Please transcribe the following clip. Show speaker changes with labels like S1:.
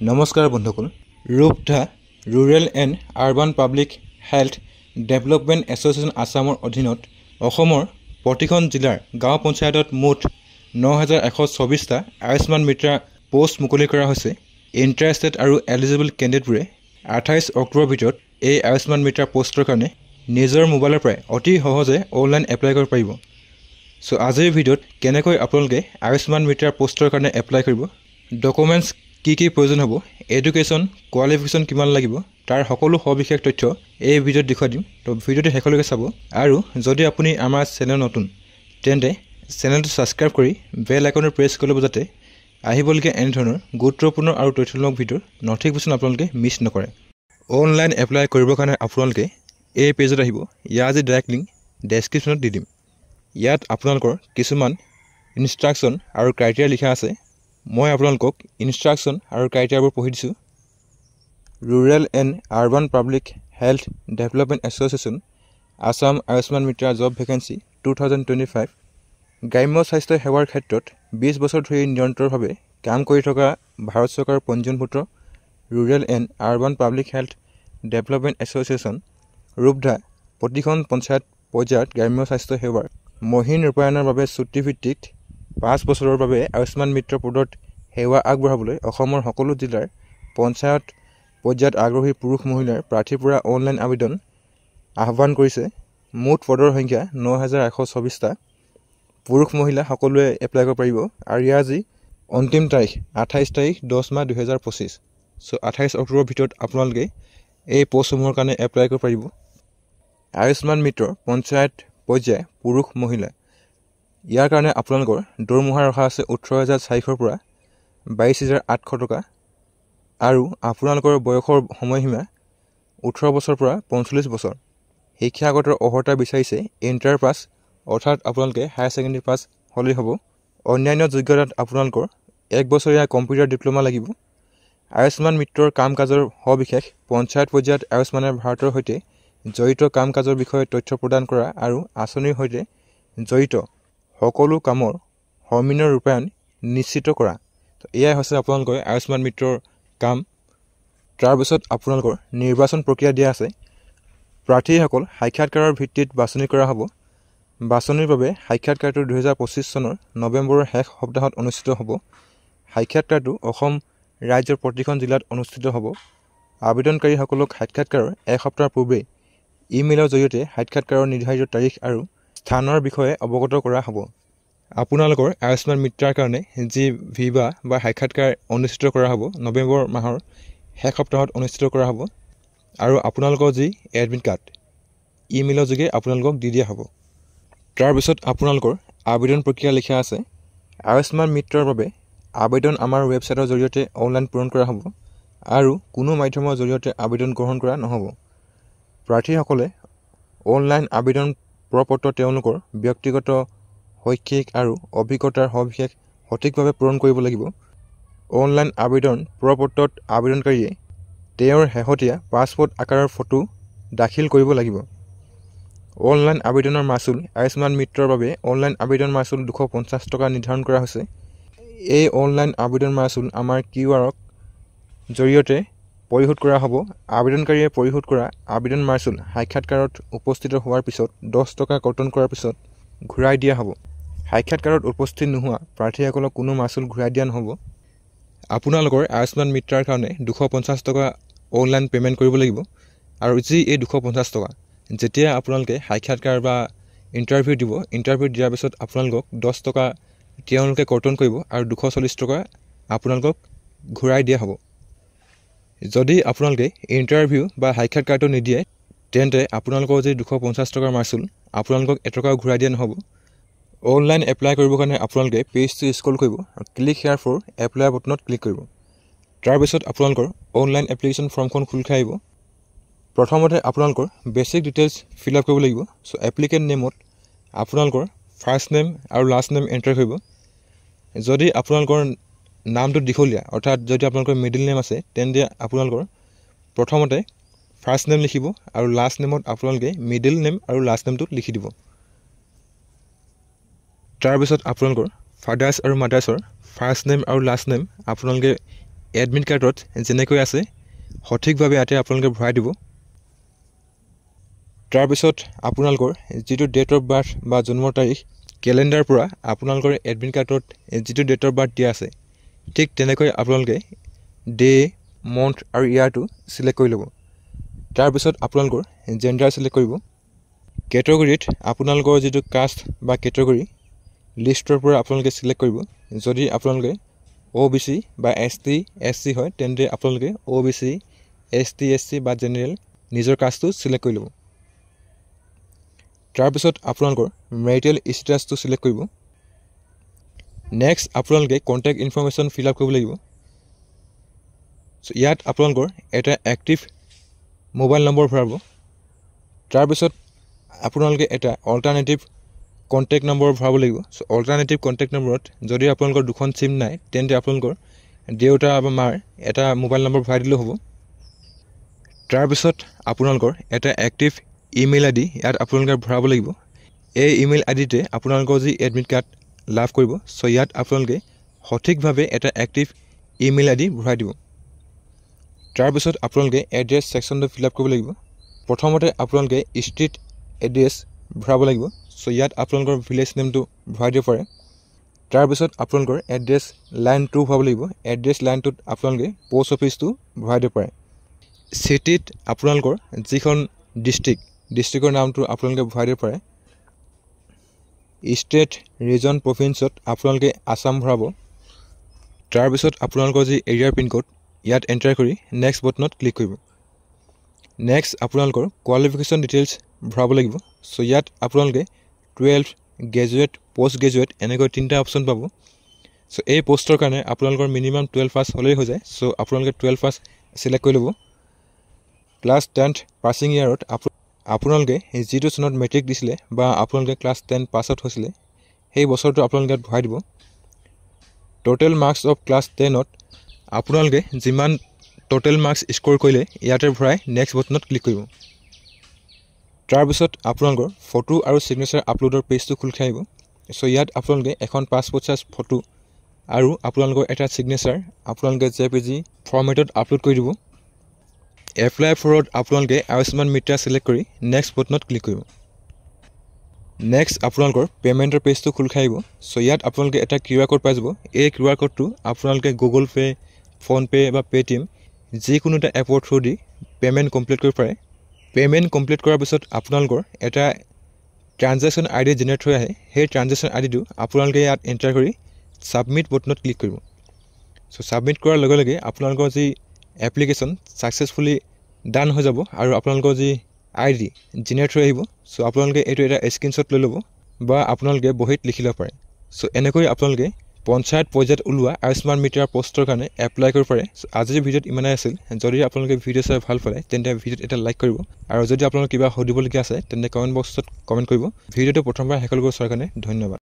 S1: নমস্কাৰ বন্ধুসকল RUPHDA rural and urban public health development association আসামৰ অধীনত অসমৰ প্ৰতিখন জিলাৰ গাঁও পঞ্চায়তত মুঠ ৯,১২৪টা আয়ুষ্মান মিত্ৰ পোষ্ট মুকলি কৰা হৈছে। ইণ্টাৰেষ্টেড আৰু এলিজিবল কেণ্ডিডেটবোৰে ২৮ অক্টোবৰৰ ভিতৰত এই আয়ুষ্মান মিত্ৰ পোষ্টৰ কাৰণে নিজৰ মোবাইলৰ পৰাই অতি সহজে অনলাইন এপ্লাই কৰিব পাৰিব। চ' আজিৰ ভিডিঅ'ত কেনেকৈ আপোনালোকে আয়ুষ্মান মিত্ৰ পোষ্টৰ কাৰণে এপ্লাই কৰিব, ডকুমেণ্টছ কি প্ৰয়োজন হ'ব, এডুকেশ্যন কোৱালিফিকেশ্যন কিমান লাগিব, তাৰ সকলো সবিশেষ তথ্য এই ভিডিঅ'ত দেখুৱাই দিম। তো ভিডিঅ'টো শেষলৈকে চাব। আৰু যদি আপুনি আমাৰ চেনেল নতুন তেন্তে চেনেলটো ছাবস্ক্ৰাইব কৰি বেল আইকনটো প্ৰেছ কৰি ল'ব যাতে আহিবলগীয়া এনেধৰণৰ গুৰুত্বপূৰ্ণ আৰু তথ্যমূলক ভিডিঅ'ৰ ন'টিফিকেশ্যন আপোনালোকে মিছ নকৰে। অনলাইন এপ্লাই কৰিবৰ কাৰণে আপোনালোকে এই পেজত আহিব। ইয়াৰ আজি ডাইৰেক্ট লিংক ডেছক্ৰিপশ্যনত দি দিম। ইয়াত আপোনালোকৰ কিছুমান ইনষ্ট্ৰাকশ্যন আৰু ক্ৰাইটেৰিয়া লিখা আছে। মই আপোনালোকক ইনষ্ট্ৰাকশ্যন আৰু ক্ৰাইটেৰিয়াবোৰ পঢ়ি দিছোঁ। Rural and urban public health development association Assam Ayushman Mitra job vacancy 2025 গ্ৰাম্য স্বাস্থ্য সেৱাৰ ক্ষেত্ৰত 20 বছৰ ধৰি নিৰন্তৰভাৱে কাম কৰি থকা ভাৰত চৰকাৰৰ পঞ্জীয়নভুক্ত rural and urban public health development association RUPHDA প্ৰতিখন পঞ্চায়ত পৰ্যায়ত গ্ৰাম্য স্বাস্থ্য সেৱাৰ মহীন ৰূপায়ণৰ বাবে চুক্তিভিত্তিক 5 বছৰৰ বাবে আয়ুষ্মান মিত্ৰ পদত সেৱা আগবঢ়াবলৈ অসমৰ সকলো জিলাৰ পঞ্চায়ত পৰ্যায়ত আগ্ৰহী পুৰুষ মহিলাৰ প্ৰাৰ্থীৰ পৰা অনলাইন আবেদন আহ্বান কৰিছে। মুঠ পদৰ সংখ্যা ৯,১২৪টা। পুৰুষ মহিলা সকলোৱে এপ্লাই কৰিব পাৰিব। আৰু ইয়াৰ আজি অন্তিম তাৰিখ 28 তাৰিখ 10 মাহ 2025। চ' 28 অক্টোবৰৰ ভিতৰত আপোনালোকে এই পষ্টসমূহৰ কাৰণে এপ্লাই কৰিব পাৰিব। আয়ুষ্মান মিত্ৰ পঞ্চায়ত পৰ্যায় পুৰুষ মহিলা, ইয়াৰ কাৰণে আপোনালোকৰ দৰমহা ৰখা আছে 18,400 পৰা 22,800 টকা। আৰু আপোনালোকৰ বয়সৰ সময়সীমা 18 বছৰ পৰা 45 বছৰ। শিক্ষাগত অৰ্হতা বিচাৰিছে ইণ্টাৰ পাছ, অৰ্থাৎ আপোনালোকে হায়াৰ ছেকেণ্ডেৰী পাছ হ'লেই হ'ব। অন্যান্য যোগ্যতাত আপোনালোকৰ 1 বছৰীয়া কম্পিউটাৰ ডিপ্ল'মা লাগিব। আয়ুষ্মান মিত্ৰৰ কাম কাজৰ সবিশেষ পঞ্চায়ত পৰ্যায়ত আয়ুষ্মানে ভাৰতৰ সৈতে জড়িত কাম কাজৰ বিষয়ে তথ্য প্ৰদান কৰা আৰু আঁচনিৰ সৈতে জড়িত সকলো কামৰ সমিল ৰূপায়ণ নিশ্চিত কৰা। এয়াই হৈছে আপোনালোকৰ আয়ুষ্মান মিত্ৰৰ কাম। তাৰপিছত আপোনালোকৰ নিৰ্বাচন প্ৰক্ৰিয়া দিয়া আছে। প্ৰাৰ্থীসকল সাক্ষাৎকাৰৰ ভিত্তিত বাছনি কৰা হ'ব। বাছনিৰ বাবে সাক্ষাৎকাৰটো 2025 চনৰ নৱেম্বৰৰ শেষ সপ্তাহত অনুষ্ঠিত হ'ব। সাক্ষাৎকাৰটো অসম ৰাজ্যৰ প্ৰতিখন জিলাত অনুষ্ঠিত হ'ব। আবেদনকাৰীসকলক সাক্ষাৎকাৰৰ এসপ্তাহৰ পূৰ্বে ইমেইলৰ জৰিয়তে সাক্ষাৎকাৰৰ নিৰ্ধাৰিত তাৰিখ আৰু স্থানৰ বিষয়ে অৱগত কৰা হ'ব। আপোনালোকৰ আয়ুষ্মান মিত্ৰৰ কাৰণে যি ভিভা বা সাক্ষাৎকাৰ অনুষ্ঠিত কৰা হ'ব নৱেম্বৰ মাহৰ শেষ সপ্তাহত অনুষ্ঠিত কৰা হ'ব। আৰু আপোনালোকৰ যি এডমিট কাৰ্ড ইমেইলৰ যোগে আপোনালোকক দি দিয়া হ'ব। তাৰপিছত আপোনালোকৰ আবেদন প্ৰক্ৰিয়া লিখা আছে। আয়ুষ্মান মিত্ৰৰ বাবে আবেদন আমাৰ ৱেবছাইটৰ জৰিয়তে অনলাইন পূৰণ কৰা হ'ব আৰু কোনো মাধ্যমৰ জৰিয়তে আবেদন গ্ৰহণ কৰা নহ'ব। প্ৰাৰ্থীসকলে অনলাইন আবেদন প্ৰপত্ৰ তেওঁলোকৰ ব্যক্তিগত শৈক্ষিক আৰু অভিজ্ঞতাৰ সবিশেষ সঠিকভাৱে পূৰণ কৰিব লাগিব। অনলাইন আবেদন প্ৰপত্ৰত আবেদনকাৰীয়ে তেওঁৰ শেহতীয়া পাছপোৰ্ট আকাৰৰ ফটো দাখিল কৰিব লাগিব। অনলাইন আবেদনৰ মাচুল আয়ুষ্মান মিত্ৰৰ বাবে অনলাইন আবেদন মাচুল 250 টকা নিৰ্ধাৰণ কৰা হৈছে। এই অনলাইন আবেদন মাচুল আমাৰ QR জৰিয়তে পৰিশোধ কৰা হ'ব। আবেদনকাৰীয়ে পৰিশোধ কৰা আবেদন মাচুল সাক্ষাৎকাৰত উপস্থিত হোৱাৰ পিছত 10 টকা কৰ্তন কৰাৰ পিছত ঘূৰাই দিয়া হ'ব। সাক্ষাৎকাৰত উপস্থিত নোহোৱা প্ৰাৰ্থীসকলক কোনো মাচুল ঘূৰাই দিয়া নহ'ব। আপোনালোকৰ আয়ুষ্মান মিত্ৰৰ কাৰণে 250 টকা অনলাইন পে'মেণ্ট কৰিব লাগিব। আৰু যি এই 250 টকা যেতিয়া আপোনালোকে সাক্ষাৎকাৰ বা ইণ্টাৰভিউ দিব, ইণ্টাৰভিউ দিয়াৰ পিছত আপোনালোকক 10 টকা তেওঁলোকে কৰ্তন কৰিব আৰু 240 টকা আপোনালোকক ঘূৰাই দিয়া হ'ব। যদি আপোনালোকে ইণ্টাৰভিউ বা সাক্ষাৎকাৰটো নিদিয়ে তেন্তে আপোনালোকৰ যি 250 টকাৰ মাচুল আপোনালোকক এটকাও ঘূৰাই দিয়া নহ'ব। অনলাইন এপ্লাই কৰিবৰ কাৰণে আপোনালোকে পেজটো স্ক্ৰল কৰিব আৰু ক্লিক হেয়াৰ ফৰ এপ্লাই বটনত ক্লিক কৰিব। তাৰপিছত আপোনালোকৰ অনলাইন এপ্লিকেশ্যন ফৰ্মখন খোল খাই আহিব। প্ৰথমতে আপোনালোকৰ বেছিক ডিটেইলছ ফিল আপ কৰিব লাগিব। চ' এপ্লিকেণ্ট নেমত আপোনালোকৰ ফাৰ্ষ্ট নেম আৰু লাষ্ট নেম এণ্টাৰ কৰিব। যদি আপোনালোকৰ নামটো দীঘলীয়া, অৰ্থাৎ যদি আপোনালোকৰ মিডিল নেম আছে তেন্তে আপোনালোকৰ প্ৰথমতে ফাৰ্ষ্ট নেম লিখিব আৰু লাষ্ট নেমত আপোনালোকে মিডিল নেম আৰু লাষ্ট নেমটো লিখি দিব। তাৰপিছত আপোনালোকৰ ফাদাৰ্ছ আৰু মাদাৰ্ছৰ ফাৰ্ষ্ট নেম আৰু লাষ্ট নেম আপোনালোকে এডমিট কাৰ্ডত যেনেকৈ আছে সঠিকভাৱে ইয়াতে আপোনালোকে ভৰাই দিব। তাৰপিছত আপোনালোকৰ যিটো ডেট অফ বাৰ্থ বা জন্মৰ তাৰিখ কেলেণ্ডাৰ পৰা আপোনালোকৰ এডমিট কাৰ্ডত যিটো ডেট অফ বাৰ্থ দিয়া আছে ঠিক তেনেকৈ আপোনালোকে ডে মন্থ আৰু ইয়াৰটো চিলেক্ট কৰি ল'ব। তাৰপিছত আপোনালোকৰ জেণ্ডাৰ চিলেক্ট কৰিব। কেটেগৰীত আপোনালোকৰ যিটো কাষ্ট বা কেটেগৰী লিষ্টৰ পৰা আপোনালোকে চিলেক্ট কৰিব। যদি আপোনালোকে OBC বা ST SC হয় তেন্তে আপোনালোকে OBC ST SC বা জেনেৰেল নিজৰ কাষ্টটো চিলেক্ট কৰি ল'ব। তাৰপিছত আপোনালোকৰ মেৰিটেল ষ্টেটাছটো চিলেক্ট কৰিব। নেক্সট আপোনালোকে কণ্টেক্ট ইনফৰমেশ্যন ফিল আপ কৰিব লাগিব। চ' ইয়াত আপোনালোকৰ এটা এক্টিভ মোবাইল নম্বৰ ভৰাব। তাৰপিছত আপোনালোকে এটা অল্টাৰনেটিভ কণ্টেক্ট নম্বৰ ভৰাব লাগিব। চ' অল্টাৰনেটিভ কণ্টেক্ট নম্বৰত যদি আপোনালোকৰ দুখন চিম নাই তেন্তে আপোনালোকৰ দেউতা বা মাৰ এটা মোবাইল নম্বৰ ভৰাই দিলেও হ'ব। তাৰপিছত আপোনালোকৰ এটা এক্টিভ ইমেইল ID ইয়াত আপোনালোকে ভৰাব লাগিব। এই ইমেইল IDতে আপোনালোকৰ যি এডমিট কাৰ্ড লাভ কৰিব। চ' ইয়াত আপোনালোকে সঠিকভাৱে এটা এক্টিভ ইমেইল ID ভৰাই দিব। তাৰপিছত আপোনালোকে এড্ৰেছ ছেকশ্যনটো ফিল আপ কৰিব লাগিব। প্ৰথমতে আপোনালোকে ষ্ট্ৰীট এড্ৰেছ ভৰাব লাগিব। চ' ইয়াত আপোনালোকৰ ভিলেজ নেমটো ভৰাই দিব পাৰে। তাৰপিছত আপোনালোকৰ এড্ৰেছ লাইন 2 ভৰাব লাগিব। এড্ৰেছ লাইনটোত আপোনালোকে পোষ্ট অফিচটো ভৰাই দিব পাৰে। চিটিত আপোনালোকৰ যিখন ডিষ্ট্ৰিক্টৰ নামটো আপোনালোকে ভৰাই দিব পাৰে। ষ্টেট ৰিজন প্ৰভিন্সত আপোনালোকে আছাম ভৰাব। তাৰপিছত আপোনালোকৰ যি এৰিয়াৰ পিনক'ড ইয়াত এণ্টাৰ কৰি নেক্সট বটনত ক্লিক কৰিব। নেক্সট আপোনালোকৰ কোৱালিফিকেশ্যন ডিটেইলছ ভৰাব লাগিব। চ' ইয়াত আপোনালোকে 12 গ্ৰেজুৱেট পোষ্ট গ্ৰেজুৱেট এনেকৈ 3টা অপশ্যন পাব। চ' এই পষ্টৰ কাৰণে আপোনালোকৰ মিনিমাম 12 পাছ হ'লেই হৈ যায়। চ' আপোনালোকে 12 পাছ চিলেক্ট কৰি ল'ব। ক্লাছ 10 পাছিং ইয়াৰত আপোনালোকে যিটো চনত মেট্ৰিক দিছিলে বা আপোনালোকে ক্লাছ 10 পাছ আউট হৈছিলে সেই বছৰটো আপোনালোকে ইয়াত ভৰাই দিব। টোটেল মাৰ্কছ অফ ক্লাছ 10ত আপোনালোকে যিমান টোটেল মাৰ্কছ স্ক'ৰ কৰিলে ইয়াতে ভৰাই নেক্সট বটনত ক্লিক কৰিব। তাৰপিছত আপোনালোকৰ ফটো আৰু ছিগনেচাৰ আপলোডৰ পেজটো খোল খাই আহিব। চ' ইয়াত আপোনালোকে এখন পাছপৰ্ট চাইজ ফটো আৰু আপোনালোকৰ এটা ছিগনেচাৰ আপোনালোকে JPG ফৰ্মেটত আপলোড কৰি দিব। এপ্লাই ফৰত আপোনালোকে আয়ুষ্মান মিত্ৰা চিলেক্ট কৰি নেক্সট বটনত ক্লিক কৰিব। নেক্সট আপোনালোকৰ পে'মেণ্টৰ পেজটো খোল খাই আহিব। চ' ইয়াত আপোনালোকে এটা QR কোড পাই যাব। এই QR কোডটো আপোনালোকে গুগল পে' ফোনপে' বা পে'টিএম যিকোনো এটা এপৰ থ্ৰু দি পে'মেণ্ট কমপ্লিট কৰিব পাৰে। পে'মেণ্ট কমপ্লিট কৰাৰ পিছত আপোনালোকৰ এটা ট্ৰানজেকশ্যন ID জেনেৰেট হৈ আহে। সেই ট্ৰানজেকশ্যন IDটো আপোনালোকে ইয়াত এণ্টাৰ কৰি ছাবমিট বটনত ক্লিক কৰিব। চ' ছাবমিট কৰাৰ লগে লগে আপোনালোকৰ যি এপ্লিকেশ্যন ছাকচেছফুলি ডান হৈ যাব আৰু আপোনালোকৰ যি ID জেনেৰেট হৈ আহিব। চ' আপোনালোকে এইটো এটা স্ক্ৰীনশ্বট লৈ ল'ব বা আপোনালোকে বহীত লিখি ল'ব পাৰে। চ' এনেকৈ আপোনালোকে পঞ্চায়ত পৰ্যায়ত ওলোৱা আয়ুষ্মান মিত্ৰাৰ পষ্টৰ কাৰণে এপ্লাই কৰিব পাৰে। আজিৰ ভিডিঅ'ত ইমানেই আছিল। যদি আপোনালোকে ভিডিঅ' চাই ভাল পালে তেন্তে ভিডিঅ'ত এটা লাইক কৰিব আৰু যদি আপোনালোকৰ কিবা সুধিবলগীয়া আছে তেন্তে কমেণ্ট বক্সত কমেণ্ট কৰিব। ভিডিঅ'টো প্ৰথমবাৰ শেষলৈকে চোৱাৰ কাৰণে ধন্যবাদ।